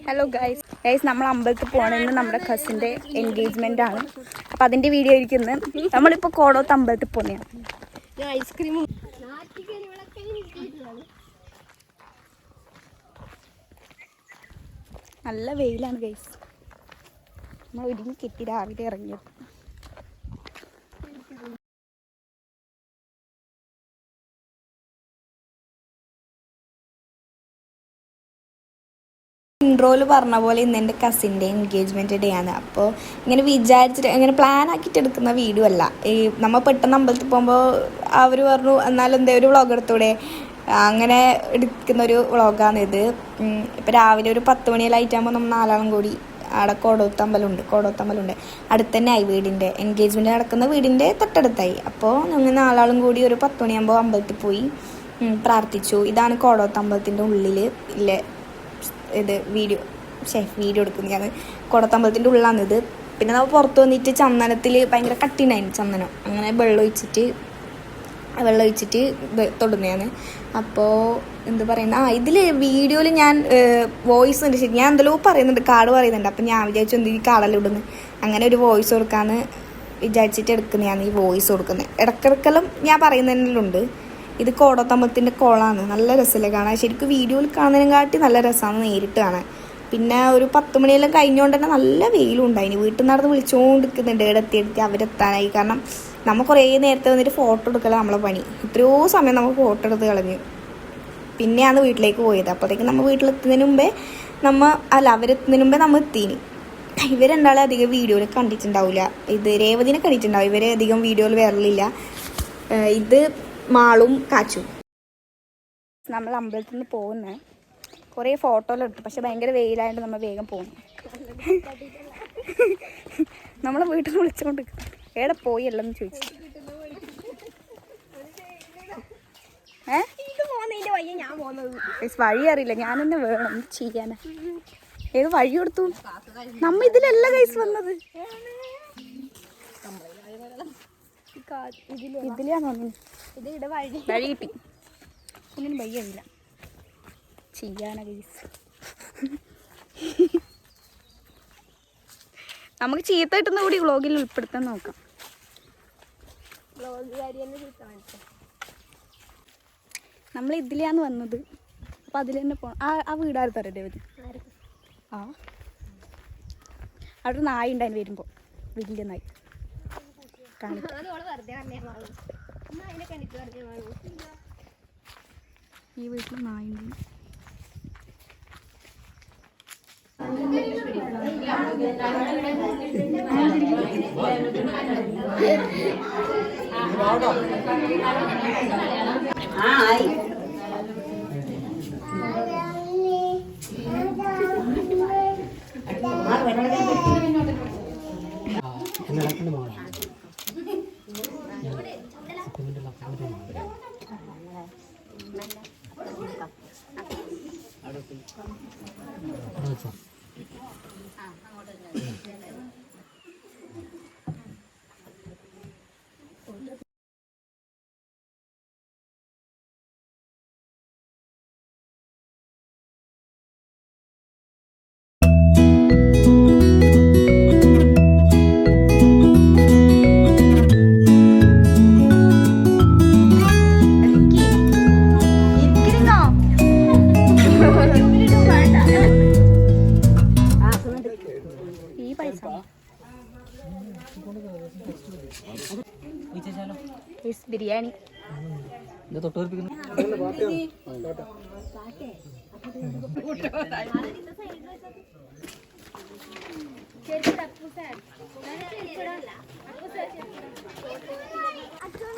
Hello guys നമ്മൾ അമ്പലത്തിൽ പോകണമെന്ന് നമ്മുടെ കസിൻ്റെ എൻഗേജ്മെൻ്റ് ആണ്. അപ്പം അതിൻ്റെ വീഡിയോ ആയിരിക്കുന്നു. നമ്മളിപ്പോൾ കോടോത്ത് അമ്പലത്തിൽ പോകുന്നതാണ്. ഐസ്ക്രീം നല്ല വെയിലാണ് ഗൈസ്. നമ്മൾ ഒരുങ്ങി കെട്ടി രാവിലെ ഇറങ്ങിയത്. ഇൻട്രോയിൽ പറഞ്ഞ പോലെ ഇന്ന് എൻ്റെ കസിൻ്റെ എൻഗേജ്മെൻറ്റ് ഡേ ആണ്. അപ്പോൾ ഇങ്ങനെ വിചാരിച്ചിട്ട് ഇങ്ങനെ പ്ലാൻ ആക്കിയിട്ട് എടുക്കുന്ന വീഡിയോ അല്ല. ഈ നമ്മൾ പെട്ടെന്ന് അമ്പലത്തിൽ പോകുമ്പോൾ അവർ പറഞ്ഞു എന്നാലും എന്തേ ഒരു വ്ളോഗ് എടുത്തൂടെ, അങ്ങനെ എടുക്കുന്നൊരു വ്ളോഗാണിത്. ഇപ്പോൾ രാവിലെ ഒരു 10 മണിയെല്ലായിട്ടാകുമ്പോൾ നമ്മൾ 4 കൂടി അവിടെ കോടോത്തമ്പലമുണ്ട്. അടുത്ത് തന്നെ ആയി വീടിൻ്റെ എൻഗേജ്മെൻറ്റ് നടക്കുന്ന വീടിൻ്റെ തൊട്ടടുത്തായി. അപ്പോൾ ഞങ്ങൾ 4 കൂടി ഒരു 10 മണിയാകുമ്പോൾ അമ്പലത്തിൽ പോയി പ്രാർത്ഥിച്ചു. ഇതാണ് കോടോത്തമ്പലത്തിൻ്റെ ഉള്ളിൽ ഇല്ലേ വീഡിയോ എടുക്കുന്നതാണ്. കോടത്തമ്പലത്തിൻ്റെ ഉള്ളിലാണിത്. പിന്നെ നമ്മൾ പുറത്ത് വന്നിട്ട് ചന്ദനത്തിൽ ഭയങ്കര കട്ടിണ്ടായിരുന്നു ചന്ദനം. അങ്ങനെ വെള്ളം ഒഴിച്ചിട്ട് തൊടുന്നതാണ്. അപ്പോൾ എന്താ പറയുന്നത്, ഇതിൽ വീഡിയോയിൽ ഞാൻ വോയിസ് ഉണ്ട്. ശരി, ഞാൻ എന്തെല്ലോ പറയുന്നുണ്ട്, കാർഡ് പറയുന്നുണ്ട്. അപ്പം ഞാൻ വിചാരിച്ചു എന്തെങ്കിലും കാർഡെല്ലാം ഇടുന്നു. അങ്ങനെ ഒരു വോയിസ് കൊടുക്കാമെന്ന് വിചാരിച്ചിട്ട് എടുക്കുന്നതാണ് ഈ വോയിസ് കൊടുക്കുന്നത്. ഇടക്കിടക്കെല്ലാം ഞാൻ പറയുന്നതിലുണ്ട്. ഇത് കോടത്തമ്പലത്തിൻ്റെ കുളമാണ്. നല്ല രസമല്ലേ കാണാൻ. ശരിക്കും വീഡിയോയിൽ കാണുന്നതിനെക്കാട്ടി നല്ല രസമാണ് നേരിട്ട് കാണാൻ. പിന്നെ ഒരു 10 മണിയെല്ലാം കഴിഞ്ഞുകൊണ്ട് തന്നെ നല്ല വെയിലും ഉണ്ടായിന്. വീട്ടിൽ നിന്ന് നടന്ന് വിളിച്ചുകൊണ്ടിരിക്കുന്നുണ്ട് എത്തി അവരെത്താനായി. കാരണം നമ്മൾ കുറേ നേരത്തെ വന്നിട്ട് ഫോട്ടോ എടുക്കലാണ് നമ്മളെ പണി. എത്രയോ സമയം നമ്മൾ ഫോട്ടോ എടുത്ത് കളഞ്ഞു. പിന്നെയാണ് വീട്ടിലേക്ക് പോയത്. അപ്പോഴത്തേക്കും നമ്മൾ വീട്ടിലെത്തുന്നതിന് മുമ്പേ അവരെത്തുന്നതിന് മുമ്പേ നമ്മൾ എത്തീന്. ഇവരെന്തായാലും അധികം വീഡിയോയിൽ കണ്ടിട്ടുണ്ടാവില്ല. ഇത് രേവതിനെ കണ്ടിട്ടുണ്ടാവും. ഇവരെ അധികം വീഡിയോയിൽ വരലില്ല. ഇത് മാളും കാച്ചും. നമ്മൾ അമ്പലത്തിൽ നിന്ന് പോകുന്നത് കുറേ ഫോട്ടോയെല്ലാം എടുത്തു. പക്ഷെ ഭയങ്കര വെയിലായതുകൊണ്ട് നമ്മൾ വേഗം പോകുന്നു. നമ്മളെ വീട്ടിൽ നിന്ന് വിളിച്ചുകൊണ്ട് എവിടെ പോയി എല്ലാം ചോദിച്ചു. വഴി അറിയില്ല, ഞാൻ തന്നെ വേണം ചെയ്യാനാ. ഏത് വഴി കൊടുത്തു? നമ്മ ഇതിലല്ല കൈസ് വന്നത്, ഇതിലാന്ന് തോന്നുന്നു. വഴി കിട്ടി. ഒന്നിനും വഴിയില്ല ചെയ്യാനാ കൈസ്. നമുക്ക് ചീത്ത കിട്ടുന്ന കൂടി വ്ളോഗിൽ ഉൾപ്പെടുത്താൻ നോക്കാം. നമ്മൾ ഇതിലാന്ന് വന്നത്. അപ്പം അതിൽ തന്നെ പോകണം. ആ വീടാര് തരട്ടെ അവര്. അവിടെ ഒരു നായ ഉണ്ടായിരുന്നു വരുമ്പോൾ, വലിയ നായി. ഈ വീട്ടിൽ നായുണ്ട്. ബിരിയാണി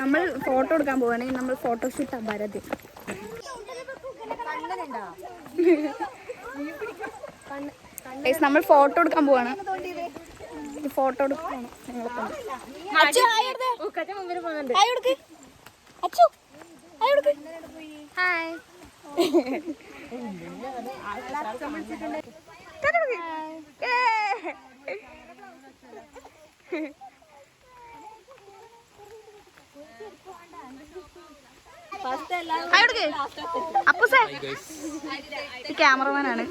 നമ്മൾ ഫോട്ടോ എടുക്കാൻ പോവാണെങ്കിൽ നമ്മൾ ഫോട്ടോഷൂട്ട് ഭാരതി. നമ്മൾ ഫോട്ടോ എടുക്കാൻ പോവാണ്. ഫോട്ടോ എടുക്കണം. അപ്പൂസേ ക്യാമറമാനാണ്.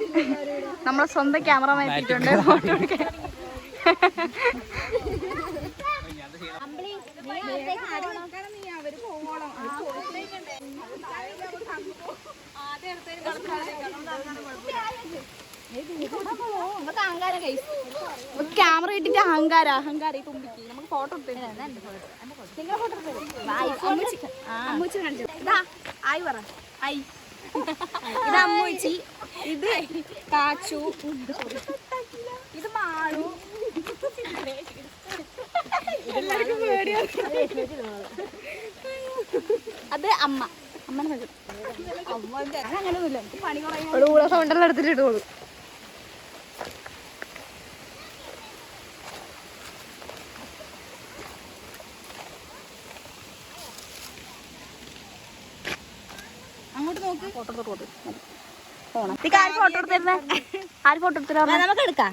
നമ്മളെ സ്വന്തം ക്യാമറമാൻ എത്തിയിട്ടുണ്ട് ഫോട്ടോ എടുക്കാൻ. ക്യാമറ ഇട്ടിട്ട് അഹങ്കാരം തുമ്പിക്ക് നമുക്ക് ഫോട്ടോ ആയി പറ ആയി. ഇത് അമ്മൂച്ചി, ഇത് കാച്ചു, ഇത് മാളു. അത് അമ്മ. അങ്ങനെയൊന്നുമില്ല, എനിക്ക് പണി കുറേ സൗണ്ടെല്ലാം എടുത്തിട്ട് ഇടുള്ളൂ. അങ്ങോട്ട് നോക്ക്. ഫോട്ടോ എടുത്തിരുന്നേ. ആര് ഫോട്ടോ എടുത്തിരുന്നേ? ആര് ഫോട്ടോ എടുത്തിരുന്നേ? നമുക്ക് എടുക്കാം.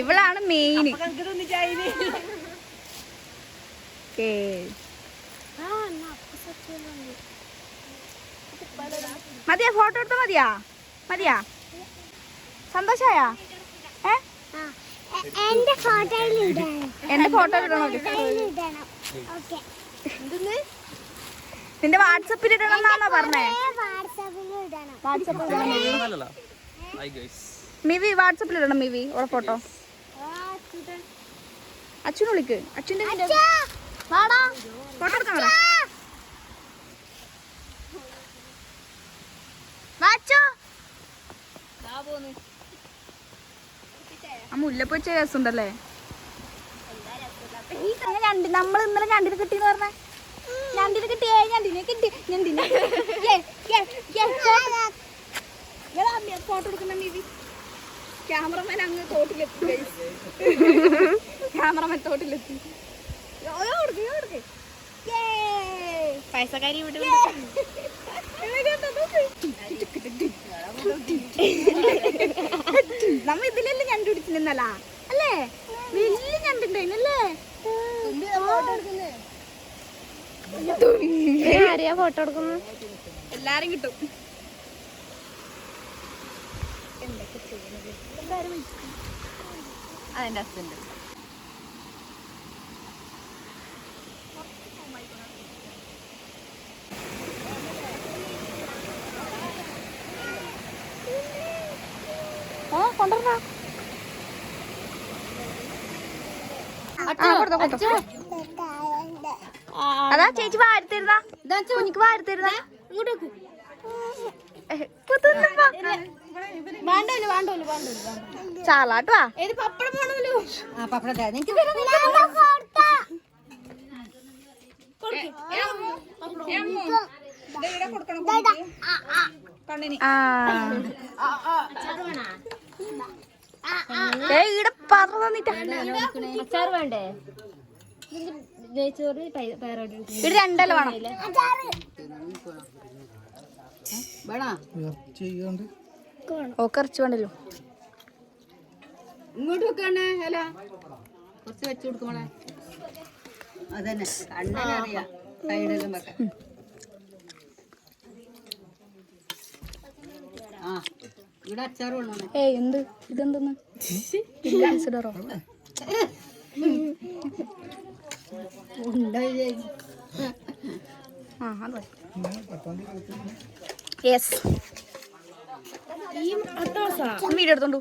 ഇവളാണ് മെയിൻ. മതിയാ ഫോട്ടോ എടുത്ത? മതിയാ സന്തോഷായ? എന്റെ ഫോട്ടോ ഇടണോ? നിന്റെ വാട്സപ്പിൽ ഇടണം എന്നാണോ പറഞ്ഞേ? മിവി വാട്സപ്പിൽ ഇടണം. മിവി ഓളെ ഫോട്ടോ. അച്ഛനെ വിളിക്ക്. അച്ഛൻ്റെ ഫോട്ടോ എടുക്കാൻ പറ. ആ മുല്ലപ്പൊച്ച രസമുണ്ടല്ലേ? നമ്മൾ ഇന്നലെ ഞണ്ടിന് കിട്ടിന്ന് പറഞ്ഞ ഞണ്ടിന് കിട്ടിയേ. ഫോട്ടോ എടുക്കുന്ന മീവി. ക്യാമറമാൻ അങ്ങ് തോട്ടിലെത്തി. പൈസക്കാരി ഇവിടെ നമ്മ ഇതിലെല്ലാം ഞണ്ട് പിടിച്ചിരുന്നല്ല അല്ലേ? വലിയ ഞണ്ടുണ്ടായിനല്ലേ? ആരെയാ ഫോട്ടോ എടുക്കുന്നത്? എല്ലാരും കിട്ടും. എന്തൊക്കെ ചെയ്യുന്നത്? അതെന്റെ ഹസ്ബൻഡ്. കൊണ്ടുവരണ അതാ ചേച്ചി വാരത്തരുന്ന കുഞ്ഞിക്ക് വാരത്തരുന്ന ചാലാട്ടോ. ഇവിടെ പറഞ്ഞു തന്നിട്ടാ വേണ്ടേ? ഇവിടെ രണ്ടല്ലോ വേണം. ഓക്കെ ഇറച്ചി വേണ്ടല്ലോ. ഇങ്ങോട്ട് വെക്കണേ. അല്ല കുറച്ച് വെച്ച് കൊടുക്കുമ്പോളെ അതന്നെ കണ്ണറിയാം. സൈഡെല്ലാം വെക്കാം. ഇവിടെ അച്ചാർ കൊള്ളണം. എന്ത് ഇതെന്തെന്ന് കൺസിഡറോ? വീഡിയോ എടുത്തോണ്ടു.